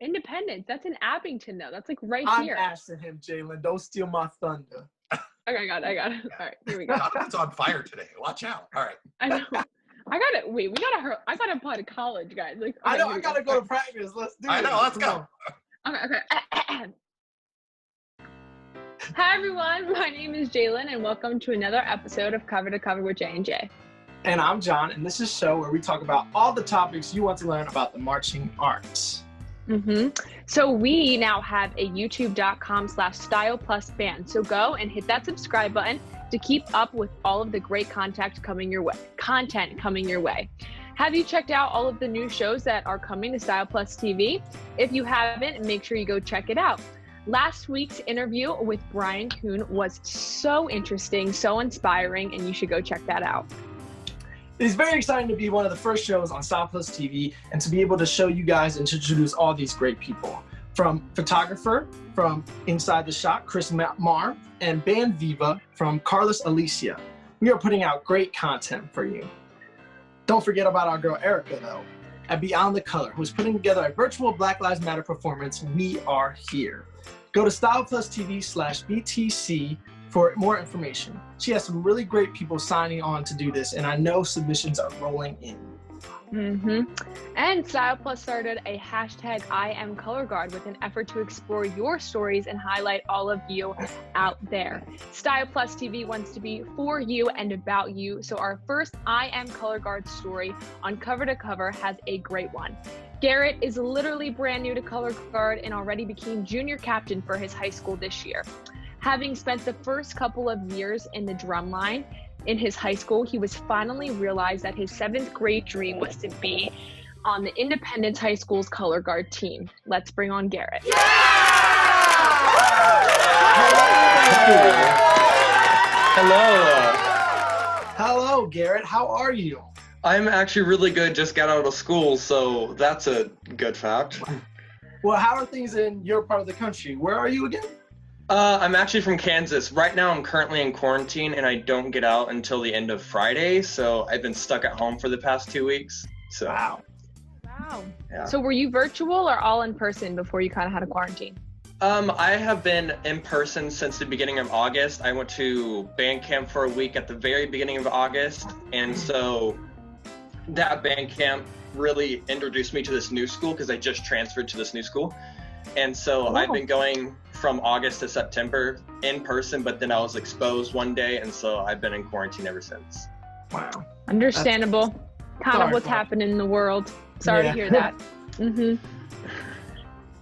Independence. That's in Abington, though. That's like right here. I'm asking him, Jalen. Don't steal my thunder. Okay, I got it. All right, here we go. Jonathan's on fire today. Watch out. All right. I know. I gotta apply to college, guys. Like, okay, I know. I gotta go to practice. Let's do it. I know. Let's go. Okay. Hi everyone, my name is Jalen, and welcome to another episode of Cover to Cover with J&J. And I'm John, and this is a show where we talk about all the topics you want to learn about the marching arts. So we now have a youtube.com/styleplusband. So go and hit that subscribe button to keep up with all of the great content coming your way. Have you checked out all of the new shows that are coming to Style Plus TV? If you haven't, make sure you go check it out. Last week's interview with Brian Kuhn was so interesting, so inspiring, and you should go check that out. It's very exciting to be one of the first shows on Style Plus TV and to be able to show you guys and to introduce all these great people. From photographer from Inside the Shot, Chris Marr, and Band Viva from Carlos Alicia. We are putting out great content for you. Don't forget about our girl Erica, though, at Beyond the Color, who's putting together a virtual Black Lives Matter performance, We Are Here. Go to StylePlusTV/BTC for more information. She has some really great people signing on to do this, and I know submissions are rolling in. And Style Plus started a hashtag IAMcolorguard with an effort to explore your stories and highlight all of you out there. Style Plus TV wants to be for you and about you, so our first IAMcolorguard story on Cover to Cover has a great one. Garrett is literally brand new to Color Guard and already became junior captain for his high school this year. Having spent the first couple of years in the drum line in his high school, he was finally realized that his 7th grade dream was to be on the Independence High School's Color Guard team. Let's bring on Garrett. Yeah! Hello. Hello, Garrett. How are you? I'm actually really good. Just got out of school, so that's a good fact. Well, how are things in your part of the country? Where are you again? I'm actually from Kansas. Right now, I'm currently in quarantine, and I don't get out until the end of Friday, so I've been stuck at home for the past 2 weeks. So. Wow. Yeah. So were you virtual or all in person before you kind of had a quarantine? I have been in person since the beginning of August. I went to band camp for a week at the very beginning of August, and so that band camp really introduced me to this new school because I just transferred to this new school. And so I've been going from August to September in person, but then I was exposed one day, and so I've been in quarantine ever since. Wow. Understandable. Kind of what's happening in the world. Sorry to hear that.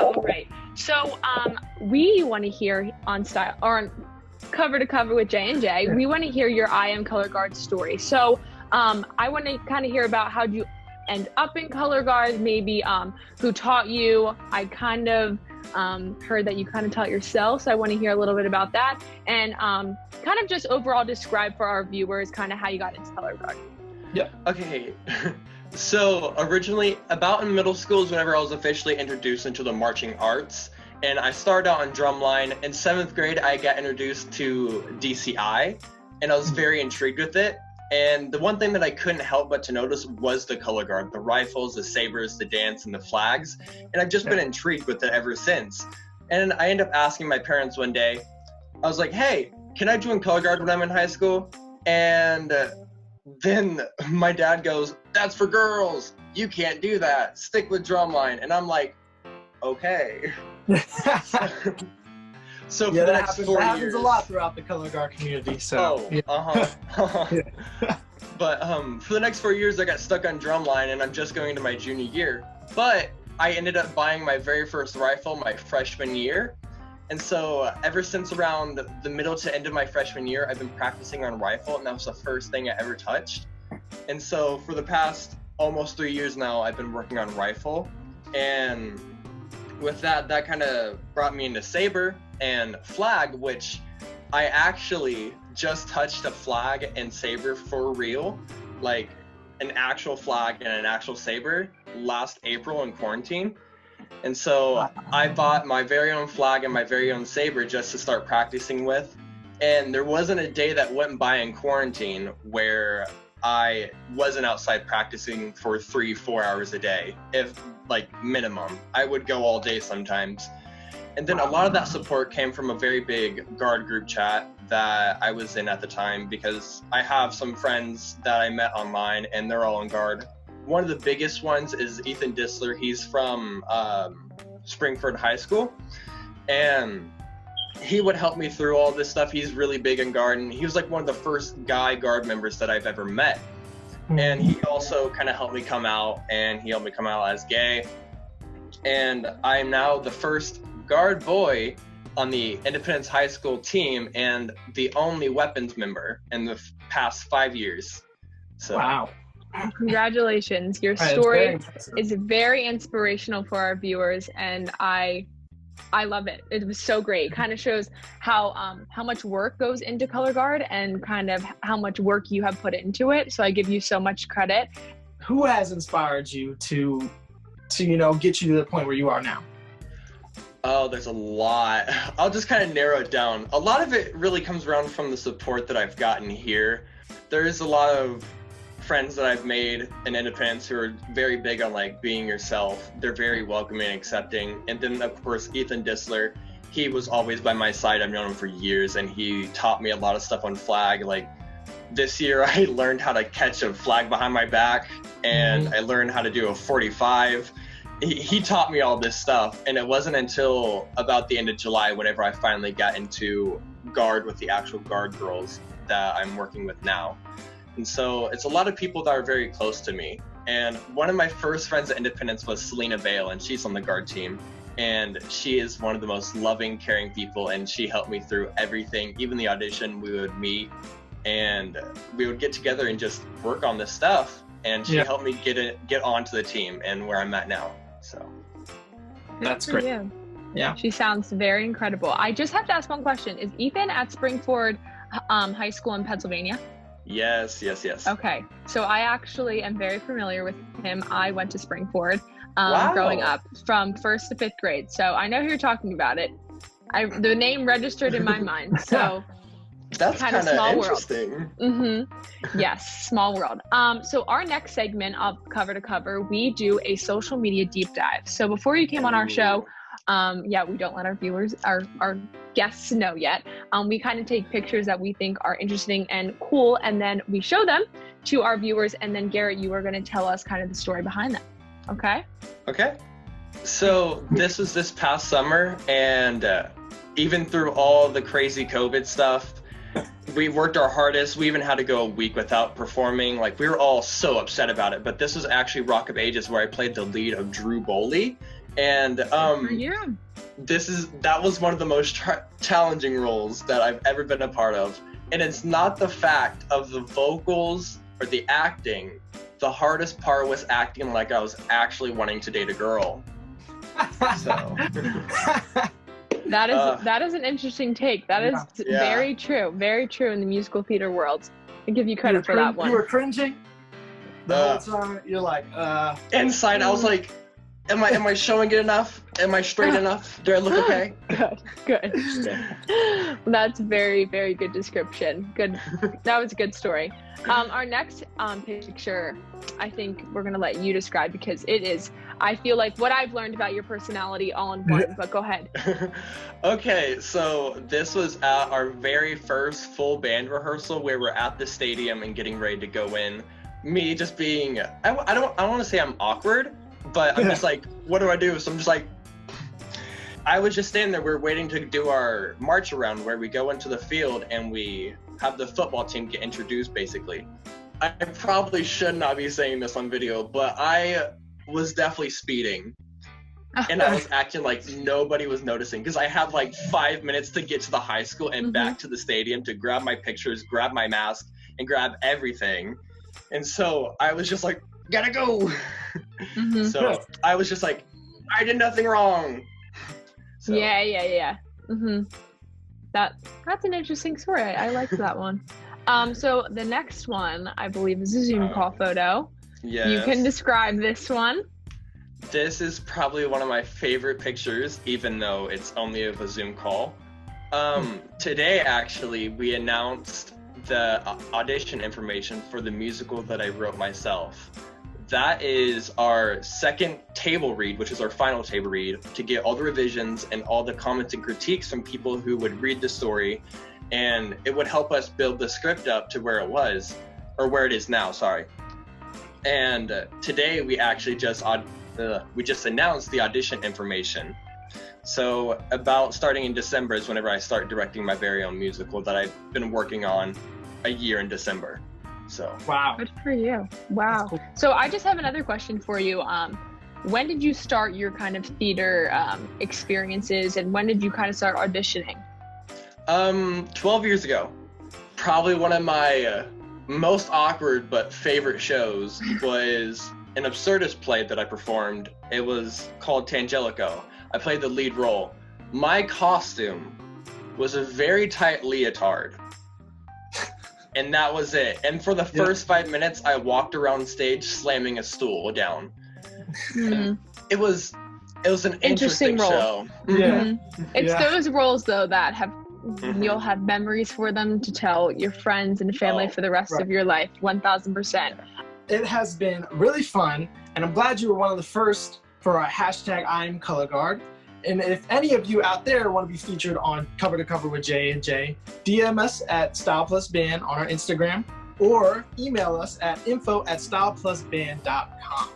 All right. So we want to hear on Style or on Cover to Cover with J&J. We want to hear your IAMcolorguard story. So I want to kind of hear about how you end up in Color Guard, maybe who taught you. I kind of heard that you kind of taught yourself, so I want to hear a little bit about that, and kind of just overall describe for our viewers kind of how you got into Color Guard. Yeah. Okay. So originally, about in middle school is whenever I was officially introduced into the marching arts, and I started out on drumline. In 7th grade, I got introduced to DCI, and I was very intrigued with it. And the one thing that I couldn't help but to notice was the color guard, the rifles, the sabers, the dance, and the flags. And I've just been intrigued with it ever since. And I ended up asking my parents one day, I was like, hey, can I join color guard when I'm in high school? And then my dad goes, that's for girls. You can't do that. Stick with drumline. And I'm like, okay. So yeah, for the that next happens, 4 that years, happens a lot throughout the color guard community. So. But for the next 4 years, I got stuck on drumline, and I'm just going into my junior year. But I ended up buying my very first rifle my freshman year, and so ever since around the middle to end of my freshman year, I've been practicing on rifle, and that was the first thing I ever touched. And so for the past almost 3 years now, I've been working on rifle, and with that kind of brought me into saber and flag, which I actually just touched a flag and saber for real, like an actual flag and an actual saber last April in quarantine. And so I bought my very own flag and my very own saber just to start practicing with. And there wasn't a day that went by in quarantine where I wasn't outside practicing for 3-4 hours a day, if like minimum. I would go all day sometimes. And then a lot of that support came from a very big guard group chat that I was in at the time, because I have some friends that I met online and they're all in guard. One of the biggest ones is Ethan Disler. He's from Springford High School, and he would help me through all this stuff. He's really big in guard, and he was like one of the first guy guard members that I've ever met. And he also kind of helped me come out, and he helped me come out as gay. And I'm now the first guard boy on the Independence High School team and the only weapons member in the past 5 years. So, wow. Congratulations. Your story is very inspirational for our viewers, and I love it. It was so great. It kind of shows how much work goes into color guard and kind of how much work you have put into it. So I give you so much credit. Who has inspired you to get you to the point where you are now? Oh, there's a lot. I'll just kind of narrow it down. A lot of it really comes around from the support that I've gotten here. There's a lot of friends that I've made in Independence who are very big on like being yourself. They're very welcoming and accepting. And then of course, Ethan Disler, he was always by my side. I've known him for years, and he taught me a lot of stuff on flag. Like this year, I learned how to catch a flag behind my back, and I learned how to do a 45. He taught me all this stuff, and it wasn't until about the end of July, whenever I finally got into guard with the actual guard girls that I'm working with now. And so it's a lot of people that are very close to me. And one of my first friends at Independence was Selena Vale, and she's on the guard team. And she is one of the most loving, caring people, and she helped me through everything. Even the audition, we would meet, and we would get together and just work on this stuff. And she helped me get onto the team and where I'm at now. So that's great. Yeah. She sounds very incredible. I just have to ask one question. Is Ethan at Springford High School in Pennsylvania? Yes. Okay. So I actually am very familiar with him. I went to Springford Wow. growing up from 1st to 5th grade. So I know who you're talking about. The name registered in my mind. So that's kind of small interesting. world. Yes, small world. So our next segment of Cover to Cover, we do a social media deep dive. So before you came on our show, we don't let our viewers, our guests know yet. We kind of take pictures that we think are interesting and cool, and then we show them to our viewers. And then Garrett, you are going to tell us kind of the story behind them. Okay? Okay. So this was this past summer, and even through all the crazy COVID stuff, we worked our hardest. We even had to go a week without performing. Like, we were all so upset about it. But this was actually Rock of Ages, where I played the lead of Drew Boley. And that was one of the most challenging roles that I've ever been a part of. And it's not the fact of the vocals or the acting. The hardest part was acting like I was actually wanting to date a girl. So that is an interesting take. That is very true in the musical theater world. I give you credit for that one. You were cringing the whole time. You're like, inside I was like, am I showing it enough? Am I straight enough? Do I look okay? Good. That's very, very good description. Good. That was a good story. Our next picture, I think we're going to let you describe, because it is, I feel like, what I've learned about your personality all in one, but go ahead. Okay, so this was at our very first full band rehearsal, where we're at the stadium and getting ready to go in. Me just being, I don't want to say I'm awkward, but I'm just like, what do I do? So I'm just like, I was just standing there. We're waiting to do our march around, where we go into the field and we have the football team get introduced, basically. I probably should not be saying this on video, but I was definitely speeding. And I was acting like nobody was noticing, because I had like 5 minutes to get to the high school and back to the stadium to grab my pictures, grab my mask, and grab everything. And so I was just like, gotta go. So I was just like, I did nothing wrong. So. Yeah. That's an interesting story. I liked that one. So the next one, I believe, is a Zoom call photo. Yes. You can describe this one. This is probably one of my favorite pictures, even though it's only of a Zoom call. Today, actually, we announced the audition information for the musical that I wrote myself. That is our second table read, which is our final table read, to get all the revisions and all the comments and critiques from people who would read the story, and it would help us build the script up to where it was, or where it is now, sorry. And today we actually just announced the audition information. So about starting in December is whenever I start directing my very own musical that I've been working on a year in December. So wow, good for you. Wow. Cool. So I just have another question for you. When did you start your kind of theater experiences, and when did you kind of start auditioning? 12 years ago. Probably one of my most awkward but favorite shows was an absurdist play that I performed. It was called Tangelico. I played the lead role. My costume was a very tight leotard. And that was it. And for the first 5 minutes, I walked around stage slamming a stool down. Mm-hmm. It was an interesting show. Yeah. It's those roles though that have you'll have memories for them to tell your friends and family for the rest of your life. 1000%. It has been really fun, and I'm glad you were one of the first for our hashtag IAMcolorguard. And if any of you out there want to be featured on Cover to Cover with J&J, DM us at StylePlusBand on our Instagram, or email us at info@styleplusband.com.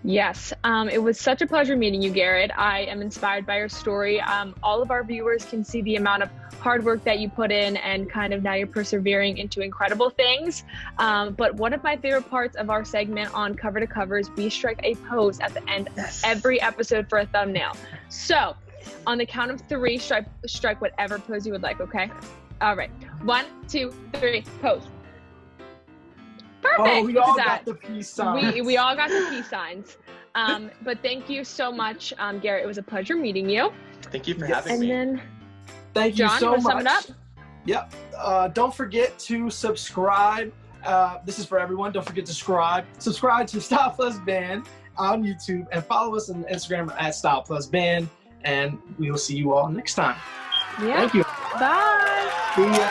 Yes, it was such a pleasure meeting you, Garrett. I am inspired by your story. All of our viewers can see the amount of hard work that you put in, and kind of now you're persevering into incredible things. But one of my favorite parts of our segment on Cover to Cover is we strike a pose at the end of every episode for a thumbnail. So on the count of 3, strike whatever pose you would like, okay? All right, 1, 2, 3, pose. Perfect. Oh, we all got the peace signs. We all got the peace signs. But thank you so much, Garrett. It was a pleasure meeting you. Thank you for having me. And then, thank you John, so you much. Sum it up? Yep. Don't forget to subscribe. This is for everyone. Don't forget to subscribe to Style Plus Band on YouTube, and follow us on Instagram at Style Plus Band. And we will see you all next time. Yeah. Thank you. Bye. See ya.